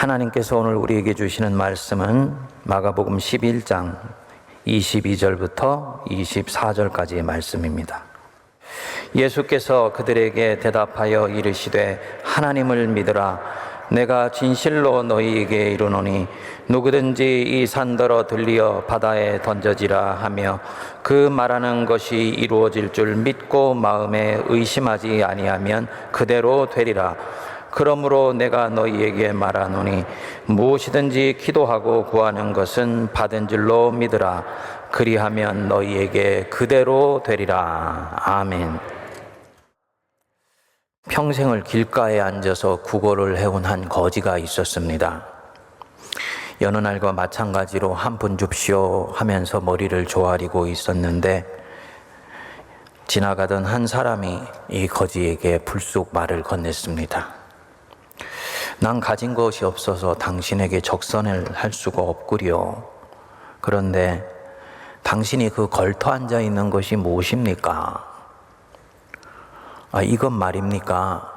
하나님께서 오늘 우리에게 주시는 말씀은 마가복음 11장 22절부터 24절까지의 말씀입니다. 예수께서 그들에게 대답하여 이르시되 하나님을 믿으라. 내가 진실로 너희에게 이르노니 누구든지 이 산더러 들리어 바다에 던져지라 하며 그 말하는 것이 이루어질 줄 믿고 마음에 의심하지 아니하면 그대로 되리라. 그러므로 내가 너희에게 말하노니 무엇이든지 기도하고 구하는 것은 받은 줄로 믿으라. 그리하면 너희에게 그대로 되리라. 아멘. 평생을 길가에 앉아서 구걸을 해온 한 거지가 있었습니다. 여느 날과 마찬가지로 한 푼 줍시오 하면서 머리를 조아리고 있었는데 지나가던 한 사람이 이 거지에게 불쑥 말을 건넸습니다. 난 가진 것이 없어서 당신에게 적선을 할 수가 없구려. 그런데 당신이 그 걸터 앉아 있는 것이 무엇입니까? 이건 말입니까?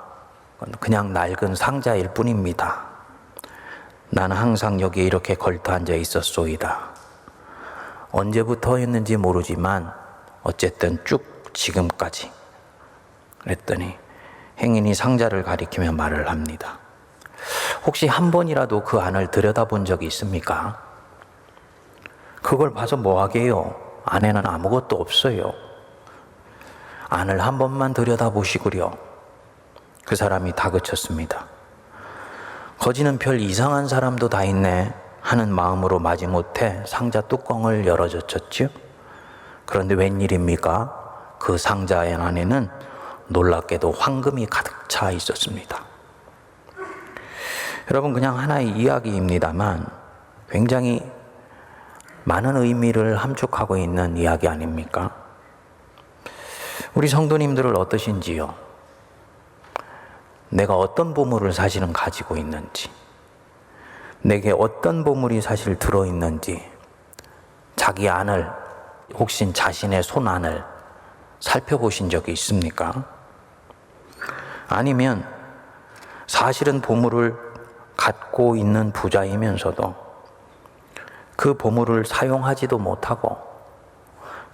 그냥 낡은 상자일 뿐입니다. 나는 항상 여기에 이렇게 걸터 앉아 있었소이다. 언제부터였는지 모르지만 어쨌든 쭉 지금까지. 그랬더니 행인이 상자를 가리키며 말을 합니다. 혹시 한 번이라도 그 안을 들여다본 적이 있습니까? 그걸 봐서 뭐하게요? 안에는 아무것도 없어요. 안을 한 번만 들여다보시구려. 그 사람이 다그쳤습니다. 거지는 별 이상한 사람도 다 있네 하는 마음으로 마지못해 상자 뚜껑을 열어젖혔죠. 그런데 웬일입니까? 그 상자 안에는 놀랍게도 황금이 가득 차 있었습니다. 여러분, 그냥 하나의 이야기입니다만 굉장히 많은 의미를 함축하고 있는 이야기 아닙니까? 우리 성도님들은 어떠신지요? 내가 어떤 보물을 사실은 가지고 있는지, 내게 어떤 보물이 사실 들어있는지, 자기 안을, 혹시 자신의 손 안을 살펴보신 적이 있습니까? 아니면 사실은 보물을 갖고 있는 부자이면서도 그 보물을 사용하지도 못하고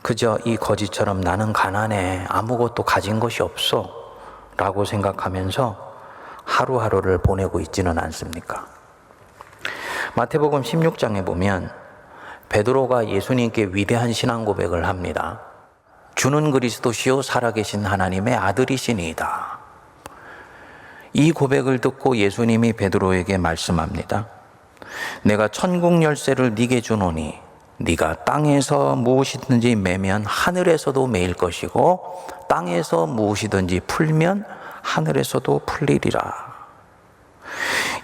그저 이 거지처럼 나는 가난해, 아무것도 가진 것이 없어 라고 생각하면서 하루하루를 보내고 있지는 않습니까? 마태복음 16장에 보면 베드로가 예수님께 위대한 신앙 고백을 합니다. 주는 그리스도시요 살아계신 하나님의 아들이시니이다. 이 고백을 듣고 예수님이 베드로에게 말씀합니다. 내가 천국 열쇠를 네게 주노니 네가 땅에서 무엇이든지 매면 하늘에서도 매일 것이고 땅에서 무엇이든지 풀면 하늘에서도 풀리리라.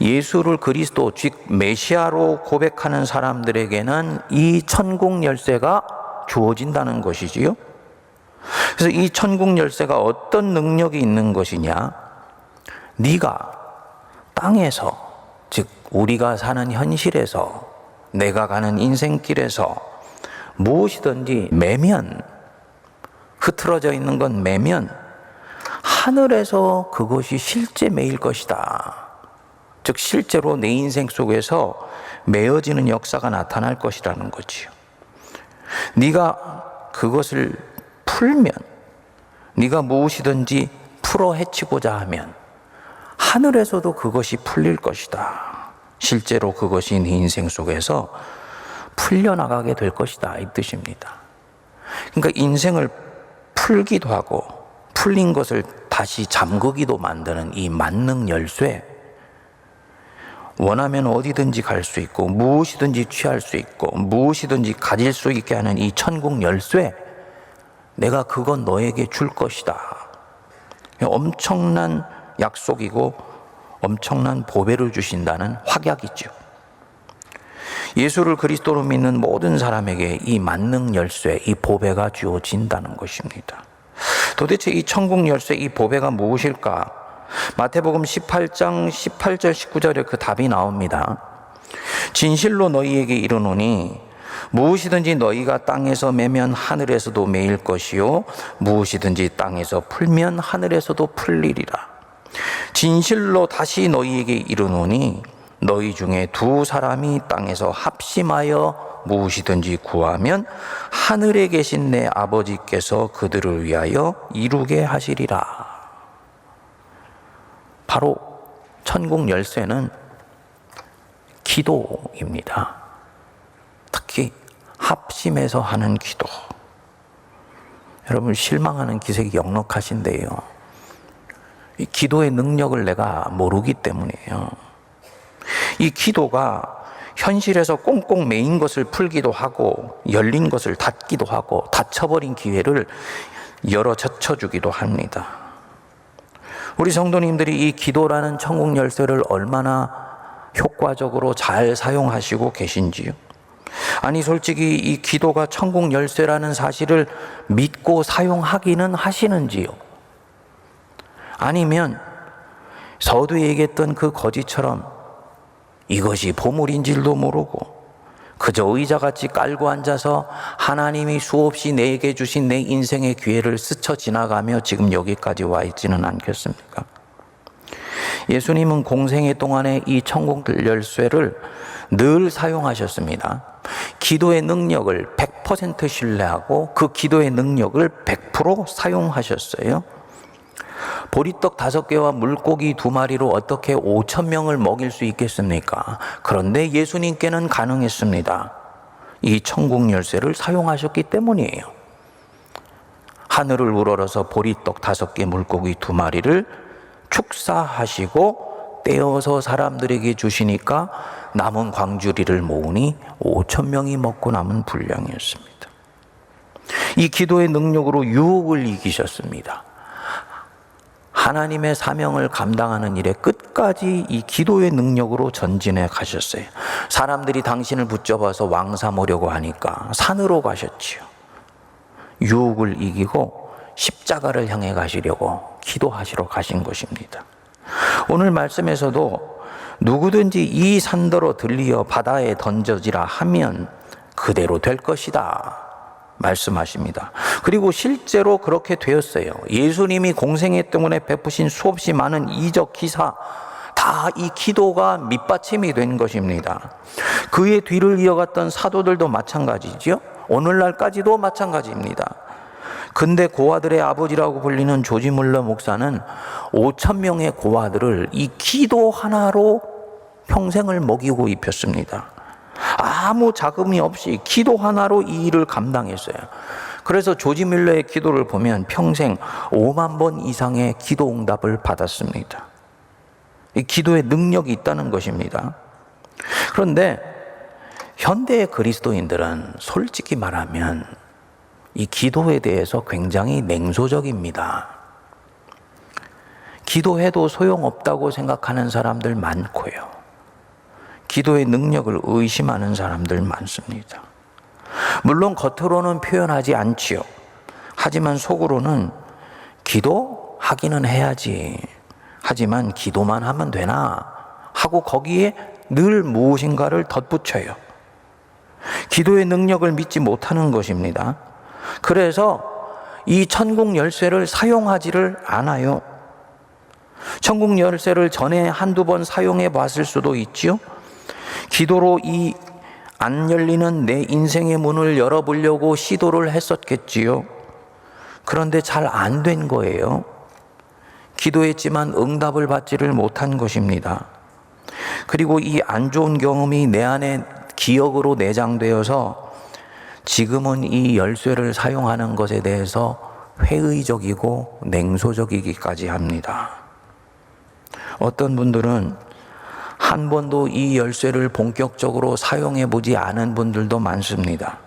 예수를 그리스도 즉 메시아로 고백하는 사람들에게는 이 천국 열쇠가 주어진다는 것이지요. 그래서 이 천국 열쇠가 어떤 능력이 있는 것이냐? 네가 땅에서, 즉 우리가 사는 현실에서, 내가 가는 인생길에서 무엇이든지 매면, 흐트러져 있는 건 매면 하늘에서 그것이 실제 매일 것이다. 즉 실제로 내 인생 속에서 매어지는 역사가 나타날 것이라는 거지요. 네가 그것을 풀면, 네가 무엇이든지 풀어 헤치고자 하면 하늘에서도 그것이 풀릴 것이다. 실제로 그것이 네 인생 속에서 풀려나가게 될 것이다, 이 뜻입니다. 그러니까 인생을 풀기도 하고 풀린 것을 다시 잠그기도 만드는 이 만능 열쇠, 원하면 어디든지 갈 수 있고 무엇이든지 취할 수 있고 무엇이든지 가질 수 있게 하는 이 천국 열쇠, 내가 그건 너에게 줄 것이다. 엄청난 약속이고 엄청난 보배를 주신다는 확약이죠. 예수를 그리스도로 믿는 모든 사람에게 이 만능 열쇠, 이 보배가 주어진다는 것입니다. 도대체 이 천국 열쇠, 이 보배가 무엇일까? 마태복음 18장 18절 19절에 그 답이 나옵니다. 진실로 너희에게 이르노니 무엇이든지 너희가 땅에서 매면 하늘에서도 매일 것이요 무엇이든지 땅에서 풀면 하늘에서도 풀리리라. 진실로 다시 너희에게 이르노니 너희 중에 두 사람이 땅에서 합심하여 무엇이든지 구하면 하늘에 계신 내 아버지께서 그들을 위하여 이루게 하시리라. 바로 천국 열쇠는 기도입니다. 특히 합심해서 하는 기도. 여러분, 실망하는 기색이 역력하신데요, 이 기도의 능력을 내가 모르기 때문이에요. 이 기도가 현실에서 꽁꽁 매인 것을 풀기도 하고 열린 것을 닫기도 하고 닫혀버린 기회를 열어 젖혀주기도 합니다. 우리 성도님들이 이 기도라는 천국 열쇠를 얼마나 효과적으로 잘 사용하시고 계신지요? 아니, 솔직히 이 기도가 천국 열쇠라는 사실을 믿고 사용하기는 하시는지요? 아니면 서두에 얘기했던 그 거지처럼 이것이 보물인 줄도 모르고 그저 의자같이 깔고 앉아서 하나님이 수없이 내게 주신 내 인생의 기회를 스쳐 지나가며 지금 여기까지 와 있지는 않겠습니까? 예수님은 공생애 동안에 이 천국 열쇠를 늘 사용하셨습니다. 기도의 능력을 100% 신뢰하고 그 기도의 능력을 100% 사용하셨어요. 보리떡 5개와 물고기 2마리로 어떻게 5,000명을 먹일 수 있겠습니까? 그런데 예수님께는 가능했습니다. 이 천국 열쇠를 사용하셨기 때문이에요. 하늘을 우러러서 보리떡 5개, 물고기 2마리를 축사하시고 떼어서 사람들에게 주시니까 남은 광주리를 모으니 5,000명이 먹고 남은 분량이었습니다. 이 기도의 능력으로 유혹을 이기셨습니다. 하나님의 사명을 감당하는 일에 끝까지 이 기도의 능력으로 전진해 가셨어요. 사람들이 당신을 붙잡아서 왕 삼으려고 하니까 산으로 가셨지요. 유혹을 이기고 십자가를 향해 가시려고 기도하시러 가신 것입니다. 오늘 말씀에서도 누구든지 이 산더러 들리어 바다에 던져지라 하면 그대로 될 것이다 말씀하십니다. 그리고 실제로 그렇게 되었어요. 예수님이 공생애 때문에 베푸신 수없이 많은 이적 기사, 다 이 기도가 밑받침이 된 것입니다. 그의 뒤를 이어갔던 사도들도 마찬가지죠. 오늘날까지도 마찬가지입니다. 근데 고아들의 아버지라고 불리는 조지 물러 목사는 5,000명의 고아들을 이 기도 하나로 평생을 먹이고 입혔습니다. 아무 자금이 없이 기도 하나로 이 일을 감당했어요. 그래서 조지 밀러의 기도를 보면 평생 5만 번 이상의 기도 응답을 받았습니다. 이 기도의 능력이 있다는 것입니다. 그런데 현대의 그리스도인들은 솔직히 말하면 이 기도에 대해서 굉장히 냉소적입니다. 기도해도 소용없다고 생각하는 사람들 많고요. 기도의 능력을 의심하는 사람들 많습니다. 물론 겉으로는 표현하지 않지요. 하지만 속으로는 기도하기는 해야지. 하지만 기도만 하면 되나 하고 거기에 늘 무엇인가를 덧붙여요. 기도의 능력을 믿지 못하는 것입니다. 그래서 이 천국 열쇠를 사용하지를 않아요. 천국 열쇠를 전에 한두 번 사용해 봤을 수도 있지요. 기도로 이 안 열리는 내 인생의 문을 열어보려고 시도를 했었겠지요. 그런데 잘 안 된 거예요. 기도했지만 응답을 받지를 못한 것입니다. 그리고 이 안 좋은 경험이 내 안에 기억으로 내장되어서 지금은 이 열쇠를 사용하는 것에 대해서 회의적이고 냉소적이기까지 합니다. 어떤 분들은 한 번도 이 열쇠를 본격적으로 사용해 보지 않은 분들도 많습니다.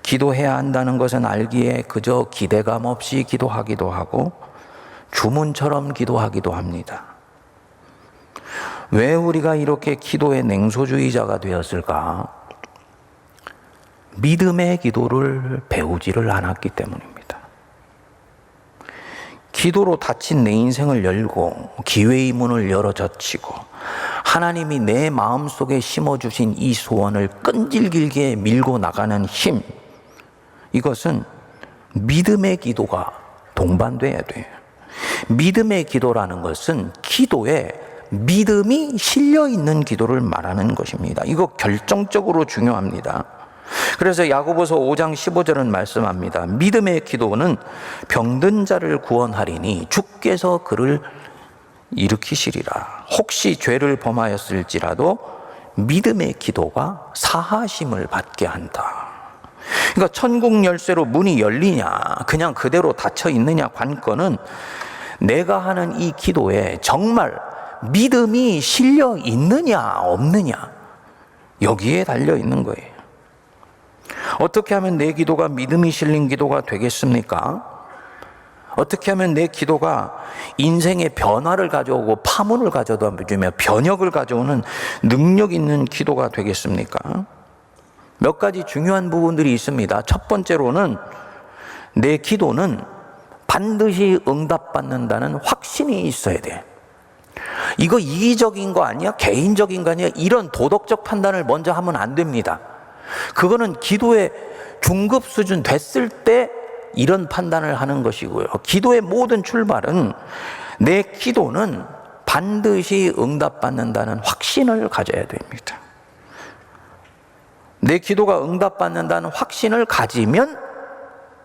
기도해야 한다는 것은 알기에 그저 기대감 없이 기도하기도 하고 주문처럼 기도하기도 합니다. 왜 우리가 이렇게 기도의 냉소주의자가 되었을까? 믿음의 기도를 배우지를 않았기 때문입니다. 기도로 닫힌 내 인생을 열고 기회의 문을 열어 젖히고 하나님이 내 마음속에 심어주신 이 소원을 끈질기게 밀고 나가는 힘, 이것은 믿음의 기도가 동반돼야 돼요. 믿음의 기도라는 것은 기도의 믿음이 실려 있는 기도를 말하는 것입니다. 이거 결정적으로 중요합니다. 그래서 야고보서 5장 15절은 말씀합니다. 믿음의 기도는 병든 자를 구원하리니 주께서 그를 일으키시리라. 혹시 죄를 범하였을지라도 믿음의 기도가 사하심을 받게 한다. 그러니까 천국 열쇠로 문이 열리냐 그냥 그대로 닫혀 있느냐 관건은 내가 하는 이 기도에 정말 믿음이 실려 있느냐 없느냐 여기에 달려 있는 거예요. 어떻게 하면 내 기도가 믿음이 실린 기도가 되겠습니까? 어떻게 하면 내 기도가 인생의 변화를 가져오고 파문을 가져다 주며 변혁을 가져오는 능력 있는 기도가 되겠습니까? 몇 가지 중요한 부분들이 있습니다. 첫 번째로는 내 기도는 반드시 응답받는다는 확신이 있어야 돼. 이거 이기적인 거 아니야? 개인적인 거 아니야? 이런 도덕적 판단을 먼저 하면 안 됩니다. 그거는 기도의 중급 수준 됐을 때 이런 판단을 하는 것이고요. 기도의 모든 출발은 내 기도는 반드시 응답받는다는 확신을 가져야 됩니다. 내 기도가 응답받는다는 확신을 가지면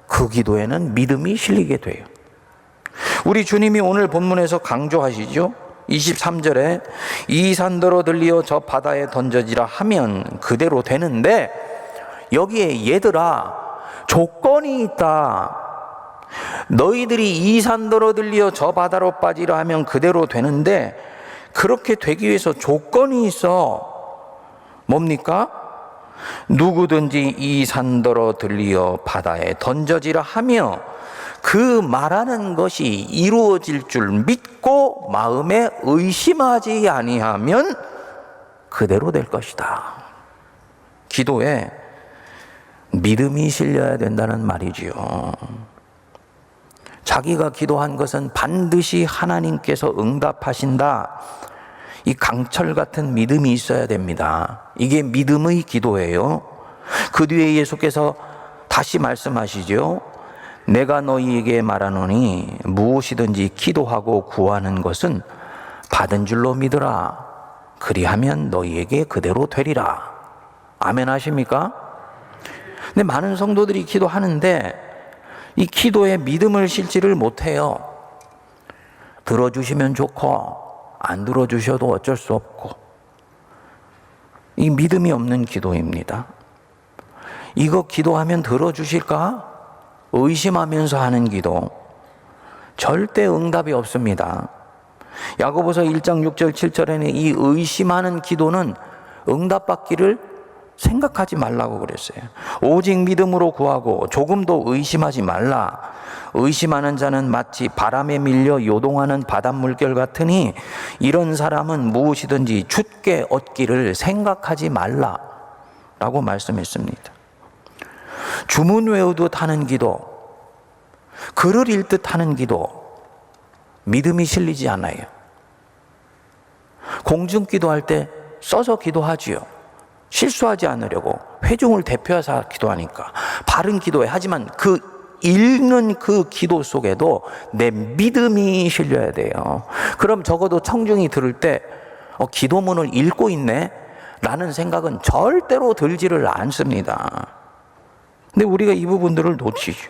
그 기도에는 믿음이 실리게 돼요. 우리 주님이 오늘 본문에서 강조하시죠. 23절에 이 산더러 들리어 저 바다에 던져지라 하면 그대로 되는데 여기에 얘들아 조건이 있다. 너희들이 이 산더러 들리어 저 바다로 빠지라 하면 그대로 되는데 그렇게 되기 위해서 조건이 있어. 뭡니까? 누구든지 이 산더러 들리어 바다에 던져지라 하며 그 말하는 것이 이루어질 줄 믿고 마음에 의심하지 아니하면 그대로 될 것이다. 기도에 믿음이 실려야 된다는 말이지요. 자기가 기도한 것은 반드시 하나님께서 응답하신다. 이 강철 같은 믿음이 있어야 됩니다. 이게 믿음의 기도예요. 그 뒤에 예수께서 다시 말씀하시죠. 내가 너희에게 말하노니 무엇이든지 기도하고 구하는 것은 받은 줄로 믿으라. 그리하면 너희에게 그대로 되리라. 아멘 하십니까? 근데 많은 성도들이 기도하는데 이 기도에 믿음을 실지를 못해요. 들어주시면 좋고 안 들어주셔도 어쩔 수 없고 이 믿음이 없는 기도입니다. 이거 기도하면 들어주실까? 의심하면서 하는 기도 절대 응답이 없습니다. 야고보서 1장 6절 7절에는 이 의심하는 기도는 응답받기를 생각하지 말라고 그랬어요. 오직 믿음으로 구하고 조금도 의심하지 말라. 의심하는 자는 마치 바람에 밀려 요동하는 바닷물결 같으니 이런 사람은 무엇이든지 주께 얻기를 생각하지 말라 라고 말씀했습니다. 주문 외우듯 하는 기도, 글을 읽듯 하는 기도, 믿음이 실리지 않아요. 공중 기도할 때 써서 기도하지요. 실수하지 않으려고 회중을 대표해서 기도하니까 바른 기도해. 하지만 그 읽는 그 기도 속에도 내 믿음이 실려야 돼요. 그럼 적어도 청중이 들을 때 기도문을 읽고 있네 라는 생각은 절대로 들지를 않습니다. 근데 우리가 이 부분들을 놓치죠.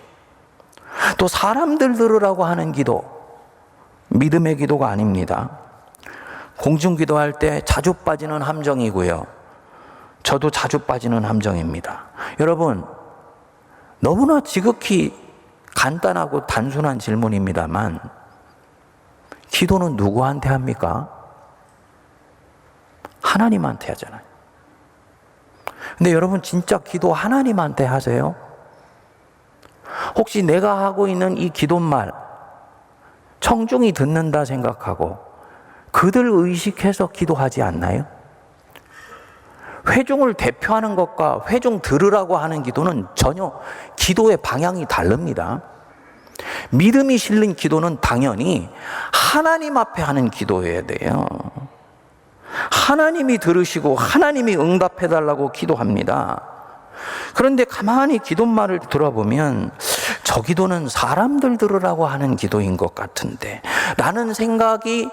또 사람들 들으라고 하는 기도, 믿음의 기도가 아닙니다. 공중 기도할 때 자주 빠지는 함정이고요. 저도 자주 빠지는 함정입니다. 여러분, 너무나 지극히 간단하고 단순한 질문입니다만 기도는 누구한테 합니까? 하나님한테 하잖아요. 근데 여러분 진짜 기도 하나님한테 하세요? 혹시 내가 하고 있는 이 기도말 청중이 듣는다 생각하고 그들 의식해서 기도하지 않나요? 회중을 대표하는 것과 회중 들으라고 하는 기도는 전혀 기도의 방향이 다릅니다. 믿음이 실린 기도는 당연히 하나님 앞에 하는 기도여야 돼요. 하나님이 들으시고 하나님이 응답해달라고 기도합니다. 그런데 가만히 기도말을 들어보면 저 기도는 사람들 들으라고 하는 기도인 것 같은데 라는 생각이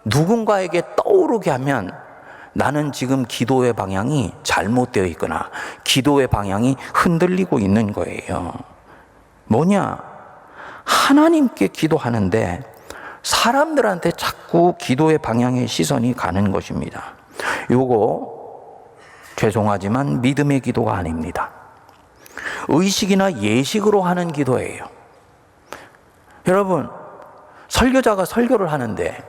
누군가에게 떠오르게 하면 나는 지금 기도의 방향이 잘못되어 있거나 기도의 방향이 흔들리고 있는 거예요. 뭐냐? 하나님께 기도하는데 사람들한테 자꾸 기도의 방향의 시선이 가는 것입니다. 요거 죄송하지만 믿음의 기도가 아닙니다. 의식이나 예식으로 하는 기도예요. 여러분, 설교자가 설교를 하는데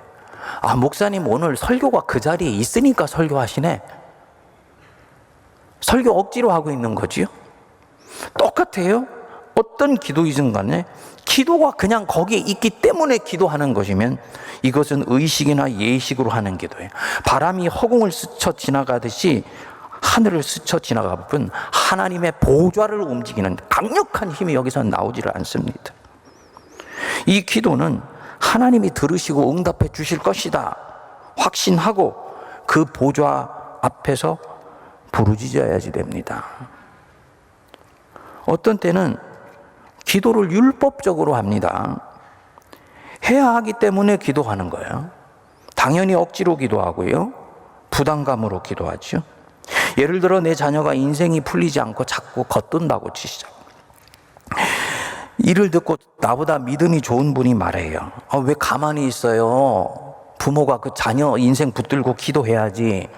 목사님 오늘 설교가 그 자리에 있으니까 설교하시네. 설교 억지로 하고 있는 거지요? 똑같아요. 어떤 기도이든 간에 기도가 그냥 거기에 있기 때문에 기도하는 것이면 이것은 의식이나 예식으로 하는 기도예요. 바람이 허공을 스쳐 지나가듯이 하늘을 스쳐 지나갈 뿐 하나님의 보좌를 움직이는 강력한 힘이 여기서 나오지를 않습니다. 이 기도는 하나님이 들으시고 응답해 주실 것이다 확신하고 그 보좌 앞에서 부르짖어야지 됩니다. 어떤 때는 기도를 율법적으로 합니다. 해야 하기 때문에 기도하는 거예요. 당연히 억지로 기도하고요. 부담감으로 기도하죠. 예를 들어 내 자녀가 인생이 풀리지 않고 자꾸 겉돈다고 치시죠. 이를 듣고 나보다 믿음이 좋은 분이 말해요. 왜 가만히 있어요? 부모가 그 자녀 인생 붙들고 기도해야지.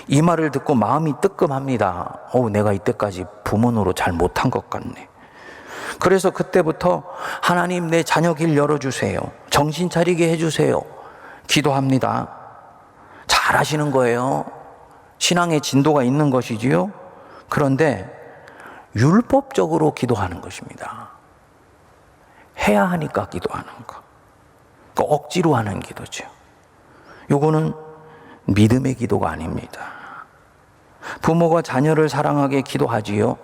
이 말을 듣고 마음이 뜨끔합니다. 내가 이때까지 부모 노릇 잘 못한 것 같네. 그래서 그때부터 하나님 내 자녀 길 열어주세요. 정신 차리게 해주세요. 기도합니다. 잘하시는 거예요. 신앙의 진도가 있는 것이지요. 그런데 율법적으로 기도하는 것입니다. 해야 하니까 기도하는 거. 억지로 하는 기도죠. 요거는 믿음의 기도가 아닙니다. 부모가 자녀를 사랑하게 기도하지요.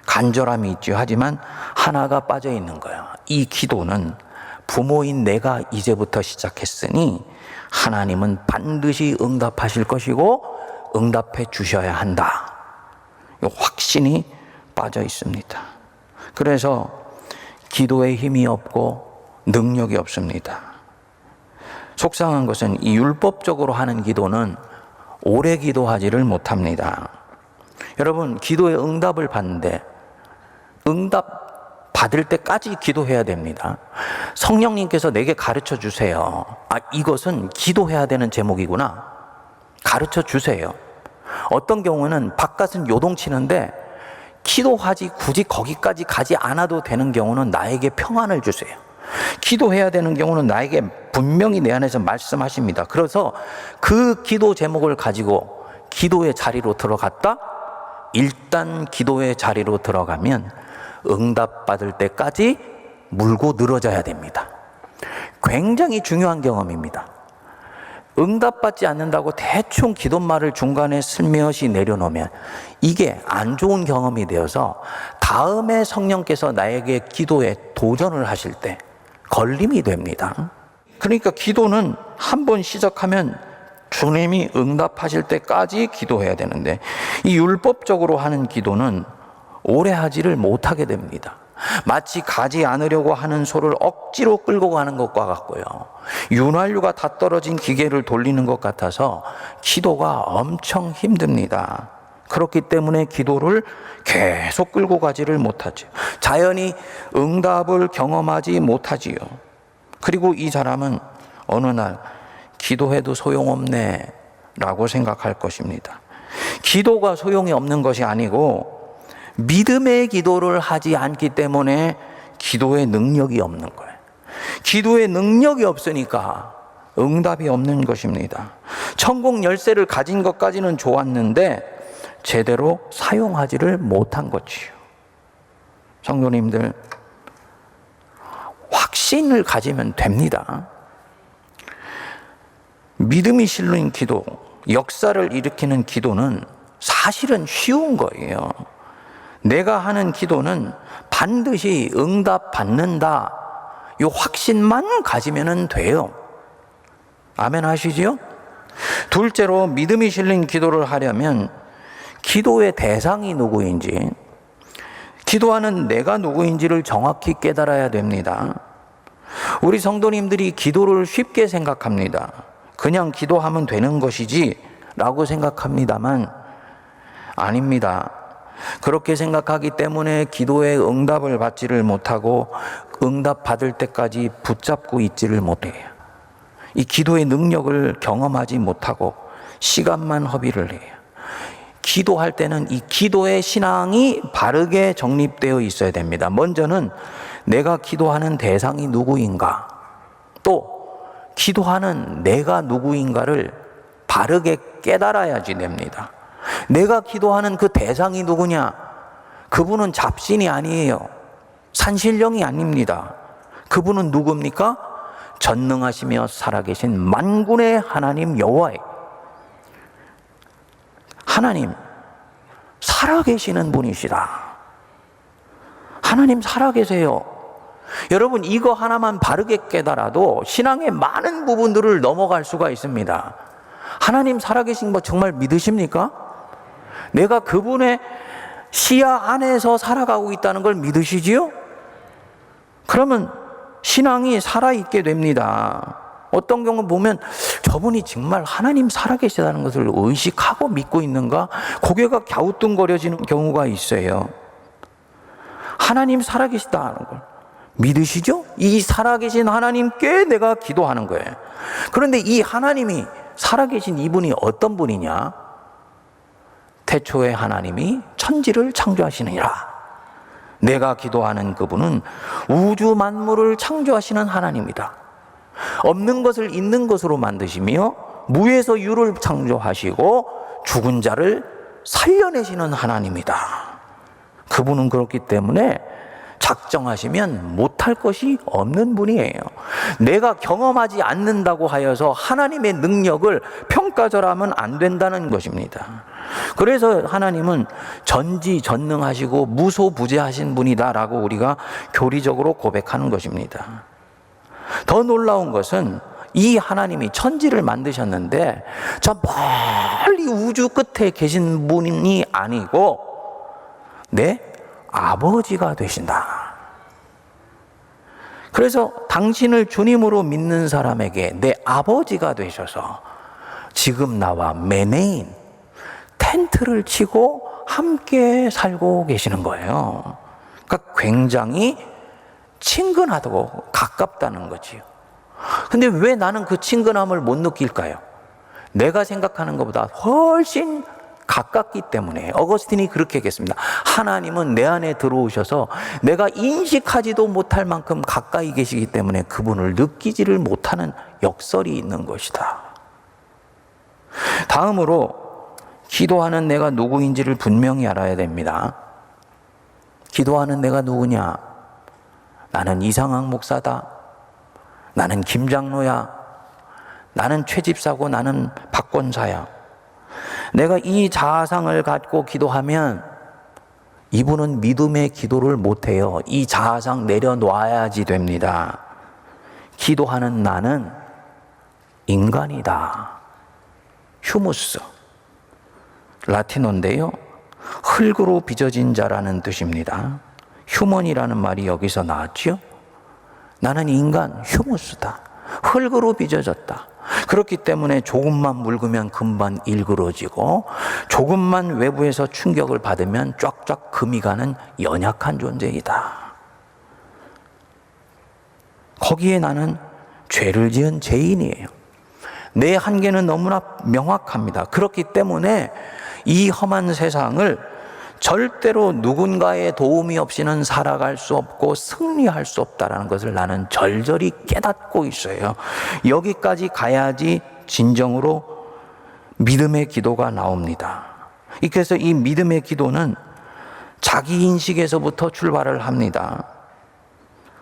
간절함이 있지요. 하지만 하나가 빠져 있는 거예요. 이 기도는 부모인 내가 이제부터 시작했으니 하나님은 반드시 응답하실 것이고 응답해 주셔야 한다. 이 확신이 빠져 있습니다. 그래서 기도에 힘이 없고 능력이 없습니다. 속상한 것은 이 율법적으로 하는 기도는 오래 기도하지를 못합니다. 여러분, 기도의 응답을 받는데 응답 받을 때까지 기도해야 됩니다. 성령님께서 내게 가르쳐 주세요. 이것은 기도해야 되는 제목이구나. 가르쳐 주세요. 어떤 경우는 바깥은 요동치는데 기도하지 굳이 거기까지 가지 않아도 되는 경우는 나에게 평안을 주세요. 기도해야 되는 경우는 나에게 분명히 내 안에서 말씀하십니다. 그래서 그 기도 제목을 가지고 기도의 자리로 들어갔다? 일단 기도의 자리로 들어가면 응답받을 때까지 물고 늘어져야 됩니다. 굉장히 중요한 경험입니다. 응답받지 않는다고 대충 기도말을 중간에 슬며시 내려놓으면 이게 안 좋은 경험이 되어서 다음에 성령께서 나에게 기도에 도전을 하실 때 걸림이 됩니다. 그러니까 기도는 한 번 시작하면 주님이 응답하실 때까지 기도해야 되는데 이 율법적으로 하는 기도는 오래 하지를 못하게 됩니다. 마치 가지 않으려고 하는 소를 억지로 끌고 가는 것과 같고요. 윤활유가 다 떨어진 기계를 돌리는 것 같아서 기도가 엄청 힘듭니다. 그렇기 때문에 기도를 계속 끌고 가지를 못하죠. 자연히 응답을 경험하지 못하지요. 그리고 이 사람은 어느 날 기도해도 소용없네 라고 생각할 것입니다. 기도가 소용이 없는 것이 아니고 믿음의 기도를 하지 않기 때문에 기도의 능력이 없는 거예요. 기도의 능력이 없으니까 응답이 없는 것입니다. 천국 열쇠를 가진 것까지는 좋았는데 제대로 사용하지를 못한 것이요. 성도님들, 확신을 가지면 됩니다. 믿음이 실린 기도, 역사를 일으키는 기도는 사실은 쉬운 거예요. 내가 하는 기도는 반드시 응답받는다. 이 확신만 가지면 돼요. 아멘 하시지요? 둘째로 믿음이 실린 기도를 하려면 기도의 대상이 누구인지, 기도하는 내가 누구인지를 정확히 깨달아야 됩니다. 우리 성도님들이 기도를 쉽게 생각합니다. 그냥 기도하면 되는 것이지 라고 생각합니다만 아닙니다. 그렇게 생각하기 때문에 기도의 응답을 받지를 못하고 응답 받을 때까지 붙잡고 있지를 못해요. 이 기도의 능력을 경험하지 못하고 시간만 허비를 해요. 기도할 때는 이 기도의 신앙이 바르게 정립되어 있어야 됩니다. 먼저는 내가 기도하는 대상이 누구인가, 또 기도하는 내가 누구인가를 바르게 깨달아야지 됩니다. 내가 기도하는 그 대상이 누구냐? 그분은 잡신이 아니에요. 산신령이 아닙니다. 그분은 누굽니까? 전능하시며 살아계신 만군의 하나님 여호와의 하나님, 살아계시는 분이시다. 하나님 살아계세요. 여러분, 이거 하나만 바르게 깨달아도 신앙의 많은 부분들을 넘어갈 수가 있습니다. 하나님 살아계신 거 정말 믿으십니까? 내가 그분의 시야 안에서 살아가고 있다는 걸 믿으시지요? 그러면 신앙이 살아있게 됩니다. 어떤 경우 보면 저분이 정말 하나님 살아계시다는 것을 의식하고 믿고 있는가? 고개가 갸우뚱거려지는 경우가 있어요. 하나님 살아계시다는 걸 믿으시죠? 이 살아계신 하나님께 내가 기도하는 거예요. 그런데 이 하나님이 살아계신 이분이 어떤 분이냐? 태초에 하나님이 천지를 창조하시느니라. 내가 기도하는 그분은 우주 만물을 창조하시는 하나님이다. 없는 것을 있는 것으로 만드시며 무에서 유를 창조하시고 죽은 자를 살려내시는 하나님이다. 그분은 그렇기 때문에 작정하시면 못할 것이 없는 분이에요. 내가 경험하지 않는다고 하여서 하나님의 능력을 평가절하면 안 된다는 것입니다. 그래서 하나님은 전지전능하시고 무소부재하신 분이다라고 우리가 교리적으로 고백하는 것입니다. 더 놀라운 것은 이 하나님이 천지를 만드셨는데 저 멀리 우주 끝에 계신 분이 아니고 내 아버지가 되신다. 그래서 당신을 주님으로 믿는 사람에게 내 아버지가 되셔서 지금 나와 매매인 텐트를 치고 함께 살고 계시는 거예요. 그러니까 굉장히 친근하다고 가깝다는 거지요. 근데 왜 나는 그 친근함을 못 느낄까요? 내가 생각하는 것보다 훨씬 가깝기 때문에. 어거스틴이 그렇게 얘기했습니다. 하나님은 내 안에 들어오셔서 내가 인식하지도 못할 만큼 가까이 계시기 때문에 그분을 느끼지를 못하는 역설이 있는 것이다. 다음으로 기도하는 내가 누구인지를 분명히 알아야 됩니다. 기도하는 내가 누구냐? 나는 이상학 목사다. 나는 김장로야. 나는 최집사고 나는 박권사야. 내가 이 자아상을 갖고 기도하면 이분은 믿음의 기도를 못해요. 이 자아상 내려놔야지 됩니다. 기도하는 나는 인간이다. 휴무스. 라틴어인데요. 흙으로 빚어진 자라는 뜻입니다. 휴먼이라는 말이 여기서 나왔죠. 나는 인간, 휴무스다. 흙으로 빚어졌다. 그렇기 때문에 조금만 묽으면 금방 일그러지고 조금만 외부에서 충격을 받으면 쫙쫙 금이 가는 연약한 존재이다. 거기에 나는 죄를 지은 죄인이에요. 내 한계는 너무나 명확합니다. 그렇기 때문에 이 험한 세상을 절대로 누군가의 도움이 없이는 살아갈 수 없고 승리할 수 없다는 것을 나는 절절히 깨닫고 있어요. 여기까지 가야지 진정으로 믿음의 기도가 나옵니다. 그래서 이 믿음의 기도는 자기 인식에서부터 출발을 합니다.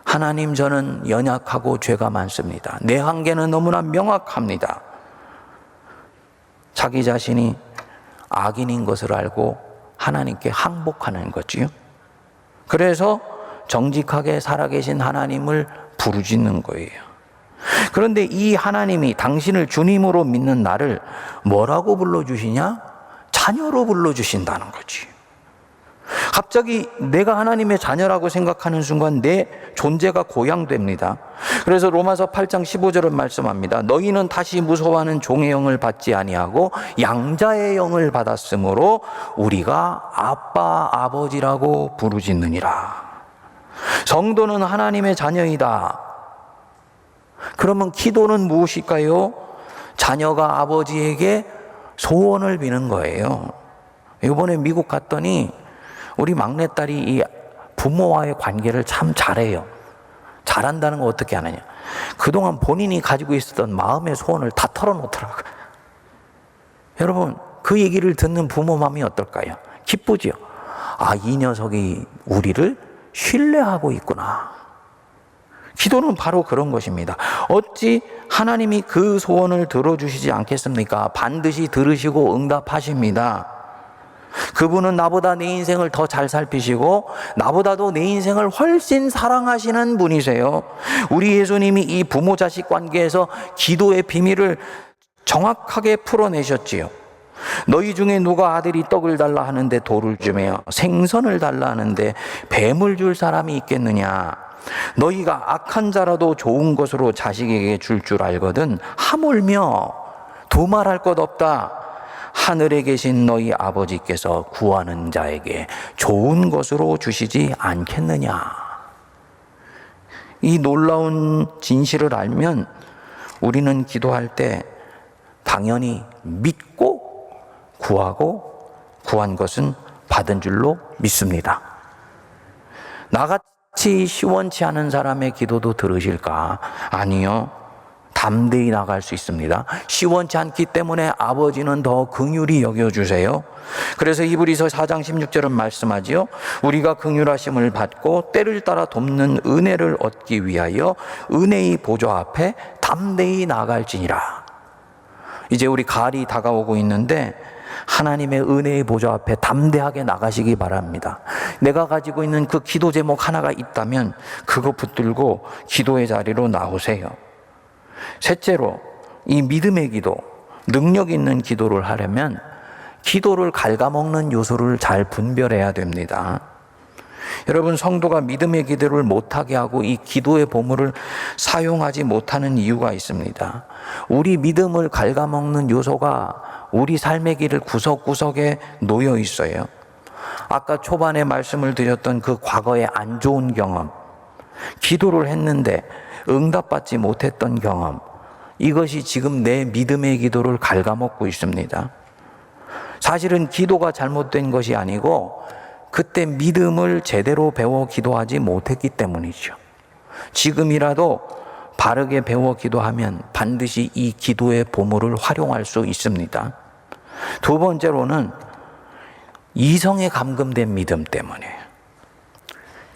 하나님, 저는 연약하고 죄가 많습니다. 내 한계는 너무나 명확합니다. 자기 자신이 악인인 것을 알고 하나님께 항복하는 거지요. 그래서 정직하게 살아계신 하나님을 부르짖는 거예요. 그런데 이 하나님이 당신을 주님으로 믿는 나를 뭐라고 불러주시냐? 자녀로 불러주신다는 거지. 갑자기 내가 하나님의 자녀라고 생각하는 순간 내 존재가 고양됩니다. 그래서 로마서 8장 15절은 말씀합니다. 너희는 다시 무서워하는 종의 영을 받지 아니하고 양자의 영을 받았으므로 우리가 아빠 아버지라고 부르짖느니라. 성도는 하나님의 자녀이다. 그러면 기도는 무엇일까요? 자녀가 아버지에게 소원을 비는 거예요. 이번에 미국 갔더니 우리 막내딸이 이 부모와의 관계를 참 잘해요. 잘한다는 거 어떻게 하느냐. 그동안 본인이 가지고 있었던 마음의 소원을 다 털어놓더라고요. 여러분, 그 얘기를 듣는 부모 마음이 어떨까요? 기쁘죠. 아, 이 녀석이 우리를 신뢰하고 있구나. 기도는 바로 그런 것입니다. 어찌 하나님이 그 소원을 들어주시지 않겠습니까? 반드시 들으시고 응답하십니다. 그분은 나보다 내 인생을 더 잘 살피시고 나보다도 내 인생을 훨씬 사랑하시는 분이세요. 우리 예수님이 이 부모 자식 관계에서 기도의 비밀을 정확하게 풀어내셨지요. 너희 중에 누가 아들이 떡을 달라 하는데 돌을 주며 생선을 달라 하는데 뱀을 줄 사람이 있겠느냐. 너희가 악한 자라도 좋은 것으로 자식에게 줄 줄 알거든 하물며 두말할 것 없다. 하늘에 계신 너희 아버지께서 구하는 자에게 좋은 것으로 주시지 않겠느냐. 이 놀라운 진실을 알면 우리는 기도할 때 당연히 믿고 구하고 구한 것은 받은 줄로 믿습니다. 나같이 시원치 않은 사람의 기도도 들으실까? 아니요. 담대히 나갈 수 있습니다. 시원치 않기 때문에 아버지는 더 긍휼히 여겨주세요. 그래서 히브리서 4장 16절은 말씀하지요. 우리가 긍휼하심을 받고 때를 따라 돕는 은혜를 얻기 위하여 은혜의 보좌 앞에 담대히 나갈지니라. 이제 우리 가을이 다가오고 있는데 하나님의 은혜의 보좌 앞에 담대하게 나가시기 바랍니다. 내가 가지고 있는 그 기도 제목 하나가 있다면 그거 붙들고 기도의 자리로 나오세요. 셋째로, 이 믿음의 기도, 능력 있는 기도를 하려면 기도를 갉아먹는 요소를 잘 분별해야 됩니다. 여러분, 성도가 믿음의 기도를 못하게 하고 이 기도의 보물을 사용하지 못하는 이유가 있습니다. 우리 믿음을 갉아먹는 요소가 우리 삶의 길을 구석구석에 놓여 있어요. 아까 초반에 말씀을 드렸던 그 과거의 안 좋은 경험, 기도를 했는데 응답받지 못했던 경험, 이것이 지금 내 믿음의 기도를 갉아먹고 있습니다. 사실은 기도가 잘못된 것이 아니고 그때 믿음을 제대로 배워 기도하지 못했기 때문이죠. 지금이라도 바르게 배워 기도하면 반드시 이 기도의 보물을 활용할 수 있습니다. 두 번째로는 이성에 감금된 믿음 때문에.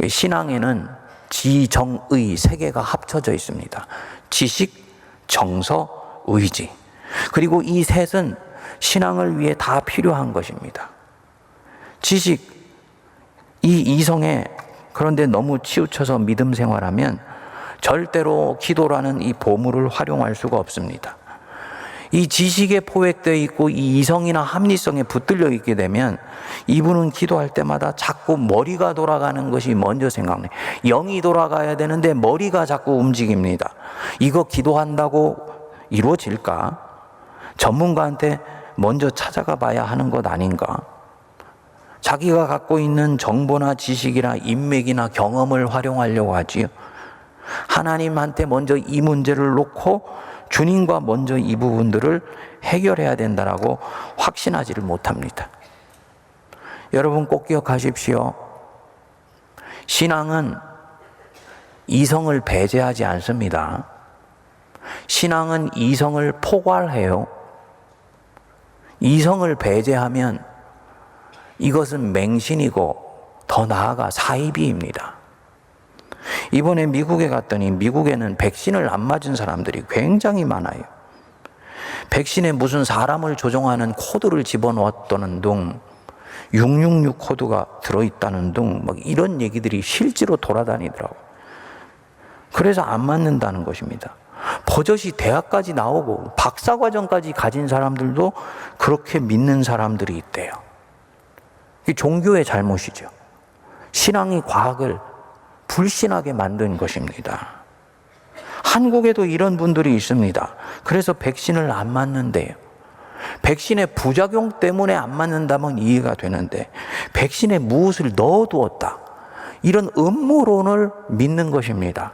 신앙에는 지, 정, 의 세 개가 합쳐져 있습니다. 지식, 정서, 의지. 그리고 이 셋은 신앙을 위해 다 필요한 것입니다. 지식, 이 이성에 그런데 너무 치우쳐서 믿음 생활하면 절대로 기도라는 이 보물을 활용할 수가 없습니다. 이 지식에 포획되어 있고 이 이성이나 합리성에 붙들려 있게 되면 이분은 기도할 때마다 자꾸 머리가 돌아가는 것이 먼저 생각나요. 영이 돌아가야 되는데 머리가 자꾸 움직입니다. 이거 기도한다고 이루어질까? 전문가한테 먼저 찾아가 봐야 하는 것 아닌가? 자기가 갖고 있는 정보나 지식이나 인맥이나 경험을 활용하려고 하지요. 하나님한테 먼저 이 문제를 놓고 주님과 먼저 이 부분들을 해결해야 된다라고 확신하지를 못합니다. 여러분 꼭 기억하십시오. 신앙은 이성을 배제하지 않습니다. 신앙은 이성을 포괄해요. 이성을 배제하면 이것은 맹신이고 더 나아가 사이비입니다. 이번에 미국에 갔더니 미국에는 백신을 안 맞은 사람들이 굉장히 많아요. 백신에 무슨 사람을 조종하는 코드를 집어넣었다는 둥, 666 코드가 들어있다는 둥, 막 이런 얘기들이 실제로 돌아다니더라고요. 그래서 안 맞는다는 것입니다. 버젓이 대학까지 나오고 박사과정까지 가진 사람들도 그렇게 믿는 사람들이 있대요. 이 종교의 잘못이죠. 신앙이 과학을 불신하게 만든 것입니다. 한국에도 이런 분들이 있습니다. 그래서 백신을 안 맞는데요. 백신의 부작용 때문에 안 맞는다면 이해가 되는데 백신에 무엇을 넣어두었다. 이런 음모론을 믿는 것입니다.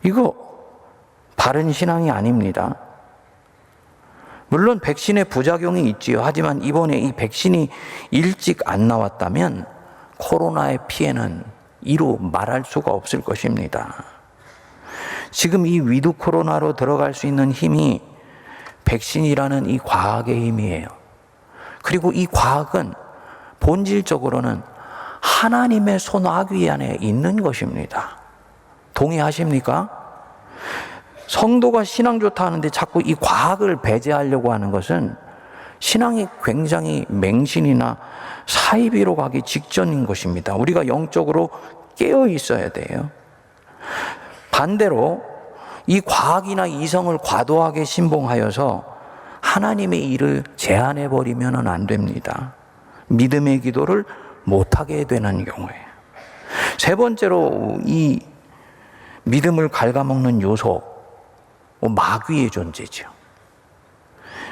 이거 바른 신앙이 아닙니다. 물론 백신의 부작용이 있지요. 하지만 이번에 이 백신이 일찍 안 나왔다면 코로나의 피해는 이루 말할 수가 없을 것입니다. 지금 이 위드 코로나로 들어갈 수 있는 힘이 백신이라는 이 과학의 힘이에요. 그리고 이 과학은 본질적으로는 하나님의 손아귀 안에 있는 것입니다. 동의하십니까? 성도가 신앙 좋다 하는데 자꾸 이 과학을 배제하려고 하는 것은 신앙이 굉장히 맹신이나 사이비로 가기 직전인 것입니다. 우리가 영적으로 깨어 있어야 돼요. 반대로 이 과학이나 이성을 과도하게 신봉하여서 하나님의 일을 제한해 버리면 안 됩니다. 믿음의 기도를 못하게 되는 경우에. 세 번째로 이 믿음을 갉아먹는 요소, 마귀의 존재죠.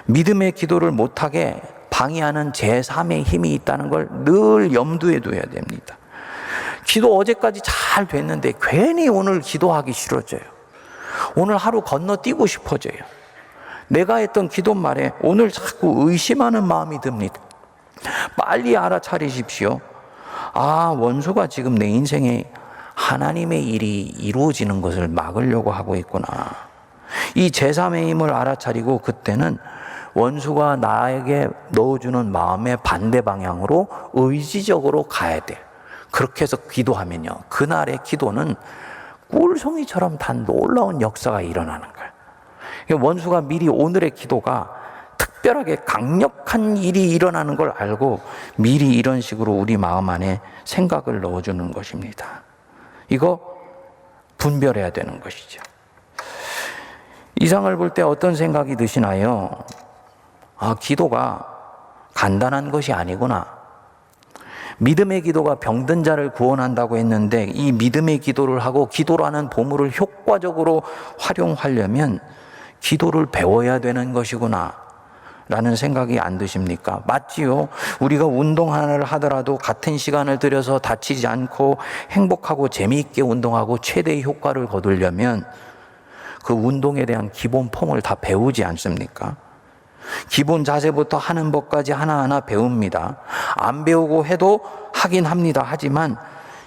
믿음의 기도를 못하게 방해하는 제3의 힘이 있다는 걸 늘 염두에 둬야 됩니다. 기도 어제까지 잘 됐는데 괜히 오늘 기도하기 싫어져요. 오늘 하루 건너뛰고 싶어져요. 내가 했던 기도 말에 오늘 자꾸 의심하는 마음이 듭니다. 빨리 알아차리십시오. 아, 원수가 지금 내 인생에 하나님의 일이 이루어지는 것을 막으려고 하고 있구나. 이 제3의 힘을 알아차리고 그때는 원수가 나에게 넣어주는 마음의 반대 방향으로 의지적으로 가야 돼. 그렇게 해서 기도하면요, 그날의 기도는 꿀송이처럼 단 놀라운 역사가 일어나는 거예요. 원수가 미리 오늘의 기도가 특별하게 강력한 일이 일어나는 걸 알고 미리 이런 식으로 우리 마음 안에 생각을 넣어주는 것입니다. 이거 분별해야 되는 것이죠. 이상을 볼 때 어떤 생각이 드시나요? 아, 기도가 간단한 것이 아니구나. 믿음의 기도가 병든 자를 구원한다고 했는데 이 믿음의 기도를 하고 기도라는 보물을 효과적으로 활용하려면 기도를 배워야 되는 것이구나 라는 생각이 안 드십니까? 맞지요? 우리가 운동 하나를 하더라도 같은 시간을 들여서 다치지 않고 행복하고 재미있게 운동하고 최대의 효과를 거두려면 그 운동에 대한 기본 폼을 다 배우지 않습니까? 기본 자세부터 하는 법까지 하나하나 배웁니다. 안 배우고 해도 하긴 합니다. 하지만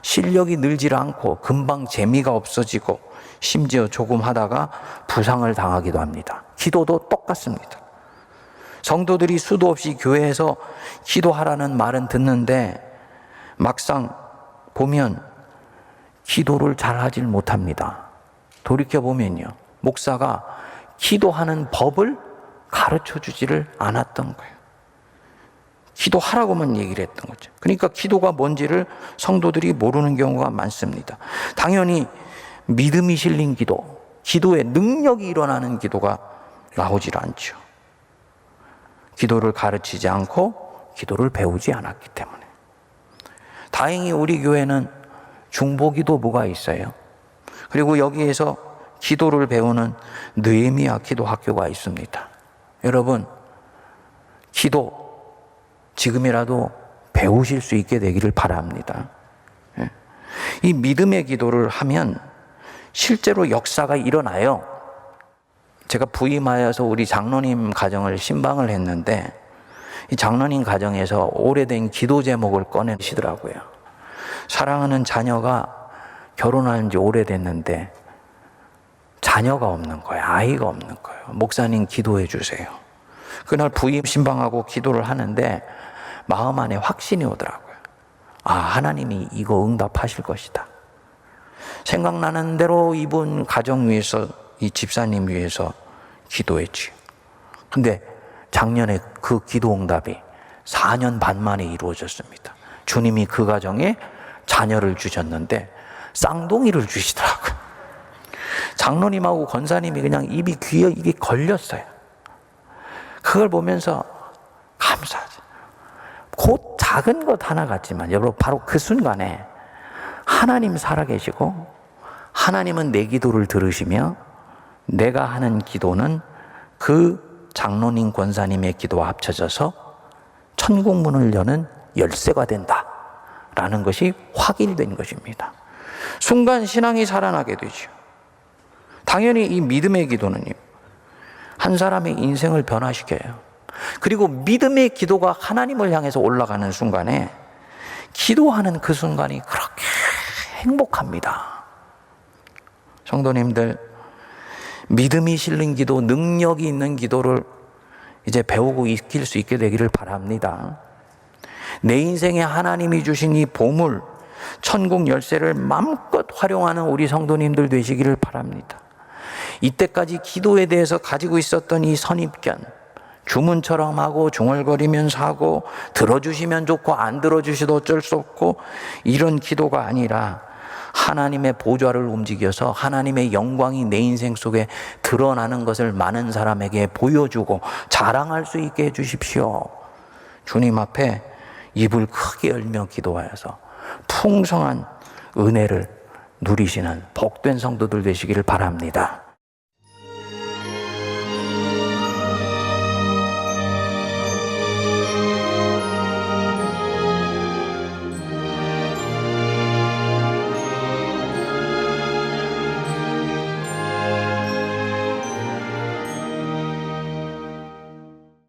실력이 늘질 않고 금방 재미가 없어지고 심지어 조금 하다가 부상을 당하기도 합니다. 기도도 똑같습니다. 성도들이 수도 없이 교회에서 기도하라는 말은 듣는데 막상 보면 기도를 잘 하질 못합니다. 돌이켜보면요, 목사가 기도하는 법을 가르쳐 주지를 않았던 거예요. 기도하라고만 얘기를 했던 거죠. 그러니까 기도가 뭔지를 성도들이 모르는 경우가 많습니다. 당연히 믿음이 실린 기도, 기도에 능력이 일어나는 기도가 나오질 않죠. 기도를 가르치지 않고 기도를 배우지 않았기 때문에. 다행히 우리 교회는 중보기도부가 있어요. 그리고 여기에서 기도를 배우는 느헤미야 기도 학교가 있습니다. 여러분, 기도 지금이라도 배우실 수 있게 되기를 바랍니다. 이 믿음의 기도를 하면 실제로 역사가 일어나요. 제가 부임하여서 우리 장로님 가정을 신방을 했는데 이 장로님 가정에서 오래된 기도 제목을 꺼내시더라고요. 사랑하는 자녀가 결혼한 지 오래됐는데 자녀가 없는 거예요. 아이가 없는 거예요. 목사님 기도해 주세요. 그날 부임 신방하고 기도를 하는데 마음 안에 확신이 오더라고요. 아, 하나님이 이거 응답하실 것이다. 생각나는 대로 이분 가정 위해서, 이 집사님 위해서 기도했지요. 근데 작년에 그 기도 응답이 4년 반 만에 이루어졌습니다. 주님이 그 가정에 자녀를 주셨는데 쌍둥이를 주시더라고요. 장로님하고 권사님이 그냥 입이 귀에 입이 걸렸어요. 그걸 보면서 감사하죠. 곧 작은 것 하나 같지만 여러분 바로 그 순간에 하나님 살아계시고 하나님은 내 기도를 들으시며 내가 하는 기도는 그 장로님 권사님의 기도와 합쳐져서 천국 문을 여는 열쇠가 된다라는 것이 확인된 것입니다. 순간 신앙이 살아나게 되죠. 당연히 이 믿음의 기도는 한 사람의 인생을 변화시켜요. 그리고 믿음의 기도가 하나님을 향해서 올라가는 순간에 기도하는 그 순간이 그렇게 행복합니다. 성도님들, 믿음이 실린 기도, 능력이 있는 기도를 이제 배우고 익힐 수 있게 되기를 바랍니다. 내 인생에 하나님이 주신 이 보물, 천국 열쇠를 마음껏 활용하는 우리 성도님들 되시기를 바랍니다. 이때까지 기도에 대해서 가지고 있었던 이 선입견, 주문처럼 하고 중얼거리면서 하고 들어주시면 좋고 안 들어주셔도 어쩔 수 없고 이런 기도가 아니라 하나님의 보좌를 움직여서 하나님의 영광이 내 인생 속에 드러나는 것을 많은 사람에게 보여주고 자랑할 수 있게 해주십시오. 주님 앞에 입을 크게 열며 기도하여서 풍성한 은혜를 누리시는 복된 성도들 되시기를 바랍니다.